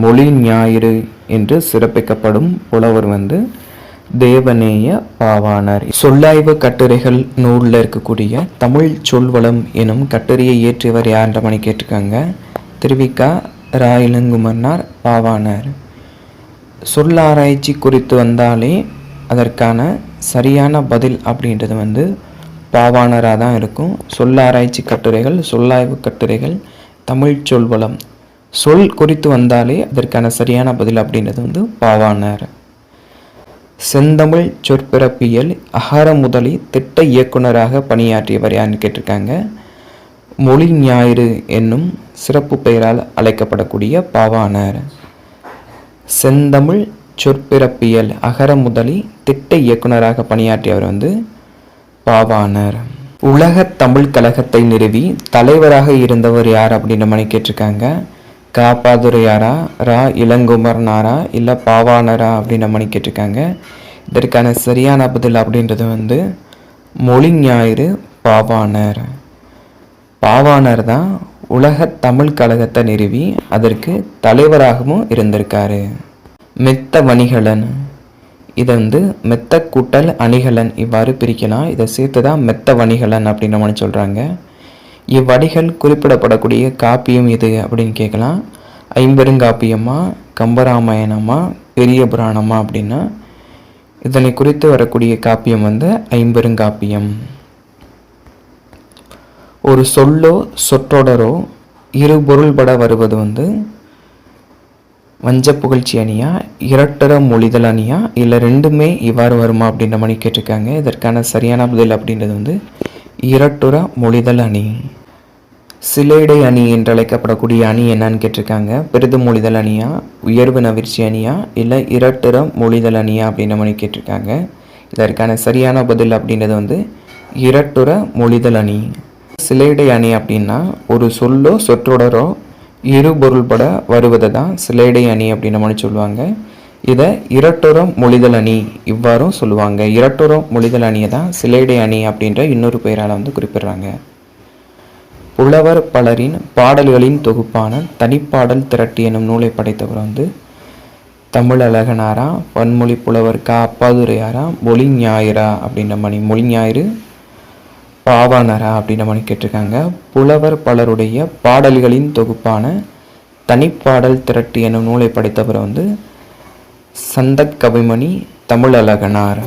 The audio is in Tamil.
மொழி ஞாயிறு என்று சிறப்பிக்கப்படும் புலவர் தேவநேய பாவாணர். சொல்லாய்வு கட்டுரைகள் நூலில் இருக்கக்கூடிய தமிழ் சொல்வளம் எனும் கட்டுரையை இயற்றியவர் யார்ன்ற மணி கேட்டிருக்காங்க. திருவிக்கா ரா இளங்குமரனார் பாவாணர். சொல்லாராய்ச்சி குறித்து வந்தாலே அதற்கான சரியான பதில் அப்படின்றது பாவாணராக தான் இருக்கும். சொல்லாராய்ச்சி கட்டுரைகள், சொல்லாய்வு கட்டுரைகள், தமிழ் சொல்வளம், சொல் குறித்து வந்தாலே அதற்கான சரியான பதில் அப்படின்றது பாவாணர். செந்தமிழ் சொற்பிறப்பியல் அகர முதலி திட்ட இயக்குனராக பணியாற்றியவர் யாருன்னு கேட்டிருக்காங்க. மொழி ஞாயிறு என்னும் சிறப்பு பெயரால் அழைக்கப்படக்கூடிய பாவாணர். செந்தமிழ் சொற்பிறப்பியல் அகர முதலி திட்ட இயக்குனராக பணியாற்றியவர் பாவாணர். உலக தமிழ் கழகத்தை நிறுவி தலைவராக இருந்தவர் யார் அப்படின்ற மாதிரி கேட்டிருக்காங்க. காப்பாதுரையாரா, ரா இளங்குமரனாரா, இல்லை பாவாணரா அப்படின்ற மாதிரி கேட்டிருக்காங்க. இதற்கான சரியான பதில் அப்படின்றது மொழி ஞாயிறு பாவாணர். பாவாணர் தான் உலக தமிழ் கழகத்தை நிறுவி அதற்கு தலைவராகவும் இருந்திருக்காரு. மெத்த வணிகலன், இதை மெத்த கூட்டல் அணிகலன் இவ்வாறு பிரிக்கலாம். இதை சேர்த்து தான் மெத்த வணிகலன் அப்படின்ற மாதிரி சொல்கிறாங்க. இவ்வடிகள் குறிப்பிடப்படக்கூடிய காப்பியம் எது அப்படின்னு கேட்கலாம். ஐம்பெருங்காப்பியமா, கம்பராமாயணமா, பெரிய புராணமா அப்படின்னா இதனை குறித்து வரக்கூடிய காப்பியம் ஐம்பெருங்காப்பியம். ஒரு சொல்லோ சொற்றொடரோ இரு பொருள்பட வருவது வஞ்ச புகழ்ச்சி அணியா, இரட்டர மொழிதல் அணியா, இல்லை ரெண்டுமே இவ்வாறு வருமா அப்படின்ற மாதிரி கேட்டிருக்காங்க. இதற்கான சரியான பதில் அப்படின்றது இரட்டுற மொழிதல் அணி. சிலேடை அணி என்று அழைக்கப்படக்கூடிய அணி என்னன்னு கேட்டிருக்காங்க. பெரிது மொழிதல் அணியா, உயர்வு நவிர்ச்சி அணியா, இல்லை இரட்டுற மொழிதல் அணியா அப்படின்ற மாதிரி கேட்டிருக்காங்க. இதற்கான சரியான பதில் அப்படின்றது இரட்டுற மொழிதல் அணி. சிலேடை அணி அப்படின்னா ஒரு சொல்லோ சொற்றொடரோ இரு பொருள்பட வருவதை தான் சிலேடை அணி அப்படின்ற மாதிரி சொல்லுவாங்க. இதை இரட்டுற மொழிதல் அணி இவ்வாறும் சொல்லுவாங்க. இரட்டுற மொழிதல் அணியை தான் சிலேடை அணி அப்படின்ற இன்னொரு பெயரால் குறிப்பிடுறாங்க. புலவர் பலரின் பாடல்களின் தொகுப்பான தனிப்பாடல் திரட்டு எனும் நூலை படைத்தவர் தமிழழகனாரா, பன்மொழி புலவர் கா அப்பாதுரையாரா, மொழி ஞாயிறா அப்படின்ற மணி மொழி ஞாயிறு பாவாணரா அப்படின்ற மாதிரி கேட்டிருக்காங்க. புலவர் பலருடைய பாடல்களின் தொகுப்பான தனிப்பாடல் திரட்டு எனும் நூலை படைத்தவர் சந்தக் கவிமணி தமிழழகனார்.